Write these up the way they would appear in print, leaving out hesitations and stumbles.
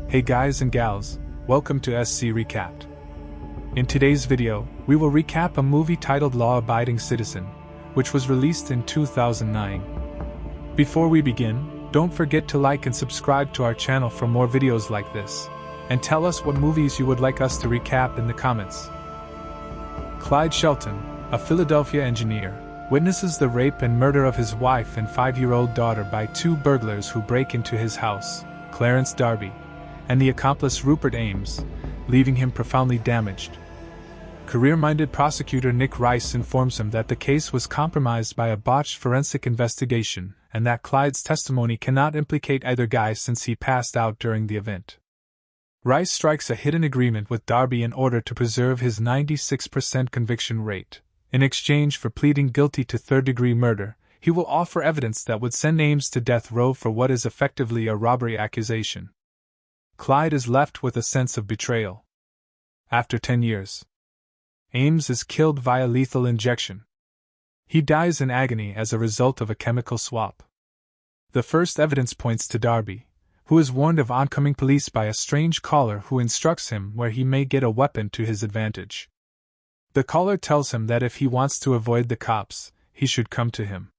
Hey guys and gals, welcome to SC Recapped. In today's video, we will recap a movie titled Law Abiding Citizen, which was released in 2009. Before we begin, don't forget to like and subscribe to our channel for more videos like this, and tell us what movies you would like us to recap in the comments. Clyde Shelton, a Philadelphia engineer, witnesses the rape and murder of his wife and 5-year-old daughter by two burglars who break into his house, Clarence Darby, and the accomplice Rupert Ames, leaving him profoundly damaged. Career-minded prosecutor Nick Rice informs him that the case was compromised by a botched forensic investigation and that Clyde's testimony cannot implicate either guy since he passed out during the event. Rice strikes a hidden agreement with Darby in order to preserve his 96% conviction rate. In exchange for pleading guilty to third-degree murder, he will offer evidence that would send Ames to death row for what is effectively a robbery accusation. Clyde is left with a sense of betrayal. After 10 years, Ames is killed via lethal injection. He dies in agony as a result of a chemical swap. The first evidence points to Darby, who is warned of oncoming police by a strange caller who instructs him where he may get a weapon to his advantage. The caller tells him that if he wants to avoid the cops, he should come to him.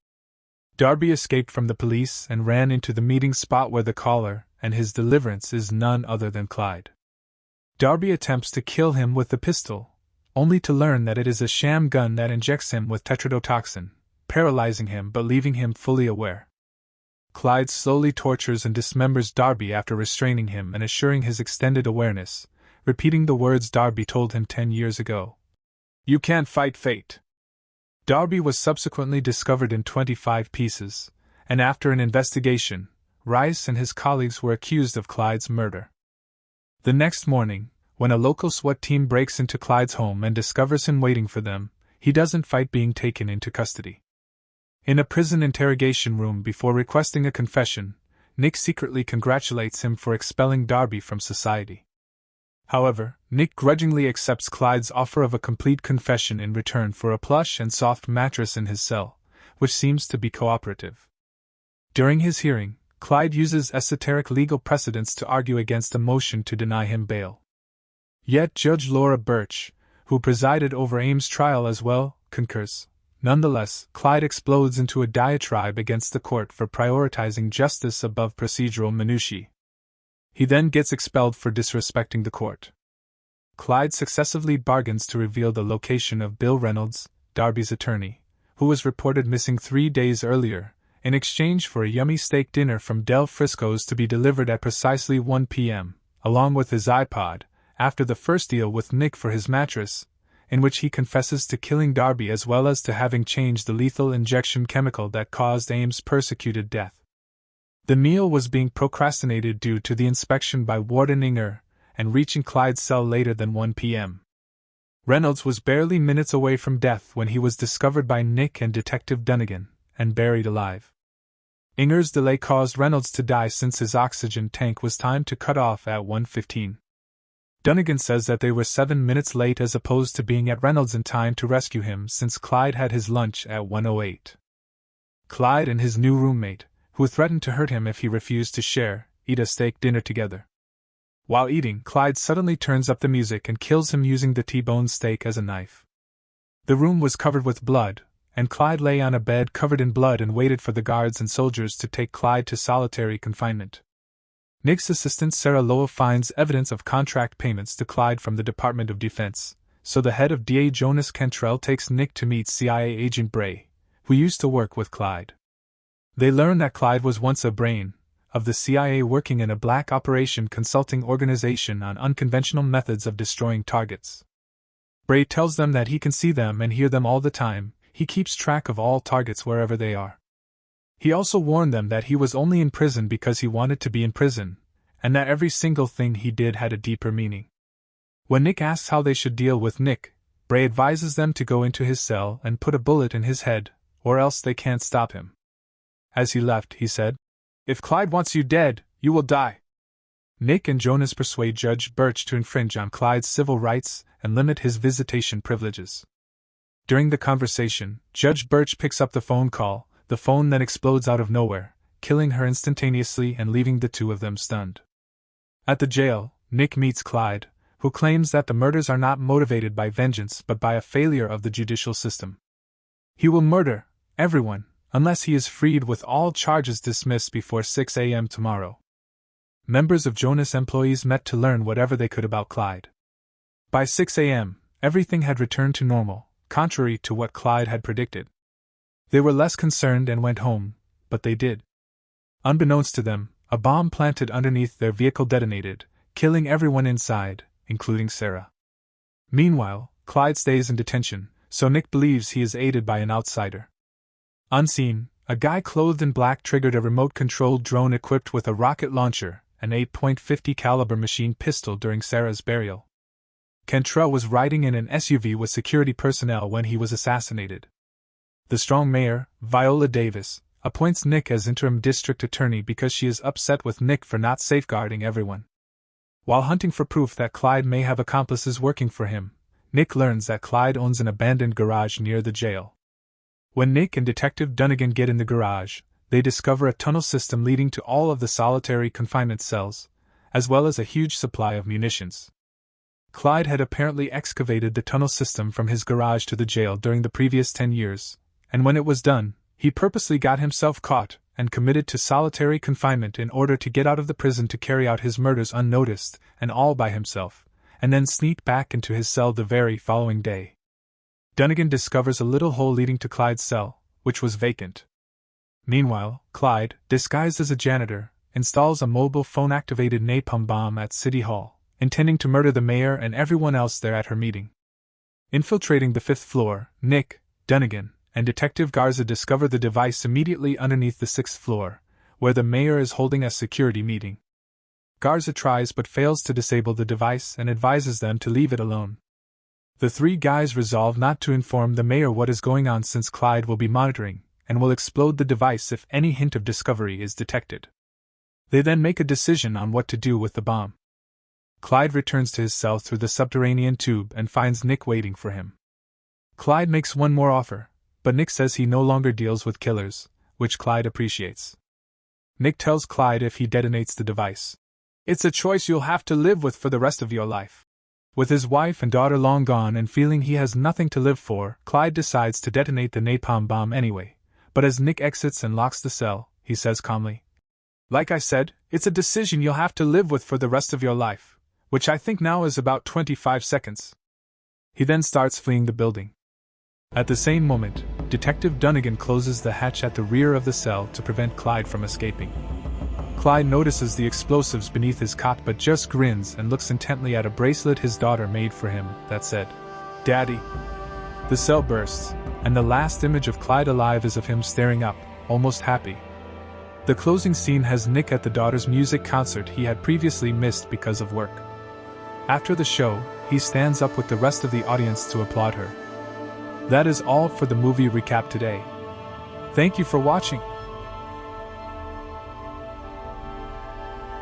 Darby escaped from the police and ran into the meeting spot where the caller and his deliverance is none other than Clyde. Darby attempts to kill him with the pistol, only to learn that it is a sham gun that injects him with tetrodotoxin, paralyzing him but leaving him fully aware. Clyde slowly tortures and dismembers Darby after restraining him and assuring his extended awareness, repeating the words Darby told him 10 years ago. "You can't fight fate." Darby was subsequently discovered in 25 pieces, and after an investigation, Rice and his colleagues were accused of Clyde's murder. The next morning, when a local SWAT team breaks into Clyde's home and discovers him waiting for them, he doesn't fight being taken into custody. In a prison interrogation room before requesting a confession, Nick secretly congratulates him for expelling Darby from society. However, Nick grudgingly accepts Clyde's offer of a complete confession in return for a plush and soft mattress in his cell, which seems to be cooperative. During his hearing, Clyde uses esoteric legal precedents to argue against a motion to deny him bail. Yet Judge Laura Birch, who presided over Ames' trial as well, concurs. Nonetheless, Clyde explodes into a diatribe against the court for prioritizing justice above procedural minutiae. He then gets expelled for disrespecting the court. Clyde successively bargains to reveal the location of Bill Reynolds, Darby's attorney, who was reported missing 3 days earlier, in exchange for a yummy steak dinner from Del Frisco's to be delivered at precisely 1 p.m., along with his iPod, after the first deal with Nick for his mattress, in which he confesses to killing Darby as well as to having changed the lethal injection chemical that caused Ames' persecuted death. The meal was being procrastinated due to the inspection by Warden Inger, and reaching Clyde's cell later than 1 p.m. Reynolds was barely minutes away from death when he was discovered by Nick and Detective Dunnigan, and buried alive. Inger's delay caused Reynolds to die since his oxygen tank was timed to cut off at 1:15. Dunnigan says that they were 7 minutes late as opposed to being at Reynolds in time to rescue him since Clyde had his lunch at 1:08. Clyde and his new roommate, who threatened to hurt him if he refused to share, eat a steak dinner together. While eating, Clyde suddenly turns up the music and kills him using the T-bone steak as a knife. The room was covered with blood, and Clyde lay on a bed covered in blood and waited for the guards and soldiers to take Clyde to solitary confinement. Nick's assistant Sarah Lowell finds evidence of contract payments to Clyde from the Department of Defense, so the head of DA Jonas Cantrell takes Nick to meet CIA agent Bray, who used to work with Clyde. They learn that Clyde was once a brain of the CIA working in a black operation consulting organization on unconventional methods of destroying targets. Bray tells them that he can see them and hear them all the time. He keeps track of all targets wherever they are. He also warned them that he was only in prison because he wanted to be in prison, and that every single thing he did had a deeper meaning. When Nick asks how they should deal with Nick, Bray advises them to go into his cell and put a bullet in his head, or else they can't stop him. As he left, he said, "If Clyde wants you dead, you will die." Nick and Jonas persuade Judge Birch to infringe on Clyde's civil rights and limit his visitation privileges. During the conversation, Judge Birch picks up the phone call, the phone then explodes out of nowhere, killing her instantaneously and leaving the two of them stunned. At the jail, Nick meets Clyde, who claims that the murders are not motivated by vengeance but by a failure of the judicial system. He will murder everyone unless he is freed with all charges dismissed before 6 a.m. tomorrow. Members of Jonas employees met to learn whatever they could about Clyde. By 6 a.m., everything had returned to normal, contrary to what Clyde had predicted. They were less concerned and went home, but they did. Unbeknownst to them, a bomb planted underneath their vehicle detonated, killing everyone inside, including Sarah. Meanwhile, Clyde stays in detention, so Nick believes he is aided by an outsider. Unseen, a guy clothed in black triggered a remote-controlled drone equipped with a rocket launcher, an 8.50 caliber machine pistol during Sarah's burial. Cantrell was riding in an SUV with security personnel when he was assassinated. The strong mayor, Viola Davis, appoints Nick as interim district attorney because she is upset with Nick for not safeguarding everyone. While hunting for proof that Clyde may have accomplices working for him, Nick learns that Clyde owns an abandoned garage near the jail. When Nick and Detective Dunnigan get in the garage, they discover a tunnel system leading to all of the solitary confinement cells, as well as a huge supply of munitions. Clyde had apparently excavated the tunnel system from his garage to the jail during the previous 10 years, and when it was done, he purposely got himself caught and committed to solitary confinement in order to get out of the prison to carry out his murders unnoticed and all by himself, and then sneak back into his cell the very following day. Dunnigan discovers a little hole leading to Clyde's cell, which was vacant. Meanwhile, Clyde, disguised as a janitor, installs a mobile phone-activated napalm bomb at City Hall, intending to murder the mayor and everyone else there at her meeting. Infiltrating the 5th floor, Nick, Dunnigan, and Detective Garza discover the device immediately underneath the 6th floor, where the mayor is holding a security meeting. Garza tries but fails to disable the device and advises them to leave it alone. The three guys resolve not to inform the mayor what is going on since Clyde will be monitoring, and will explode the device if any hint of discovery is detected. They then make a decision on what to do with the bomb. Clyde returns to his cell through the subterranean tube and finds Nick waiting for him. Clyde makes one more offer, but Nick says he no longer deals with killers, which Clyde appreciates. Nick tells Clyde if he detonates the device, "It's a choice you'll have to live with for the rest of your life." With his wife and daughter long gone and feeling he has nothing to live for, Clyde decides to detonate the napalm bomb anyway, but as Nick exits and locks the cell, he says calmly, "Like I said, it's a decision you'll have to live with for the rest of your life, which I think now is about 25 seconds. He then starts fleeing the building. At the same moment, Detective Dunnigan closes the hatch at the rear of the cell to prevent Clyde from escaping. Clyde notices the explosives beneath his cot but just grins and looks intently at a bracelet his daughter made for him that said, "Daddy." The cell bursts, and the last image of Clyde alive is of him staring up, almost happy. The closing scene has Nick at the daughter's music concert he had previously missed because of work. After the show, he stands up with the rest of the audience to applaud her. That is all for the movie recap today. Thank you for watching.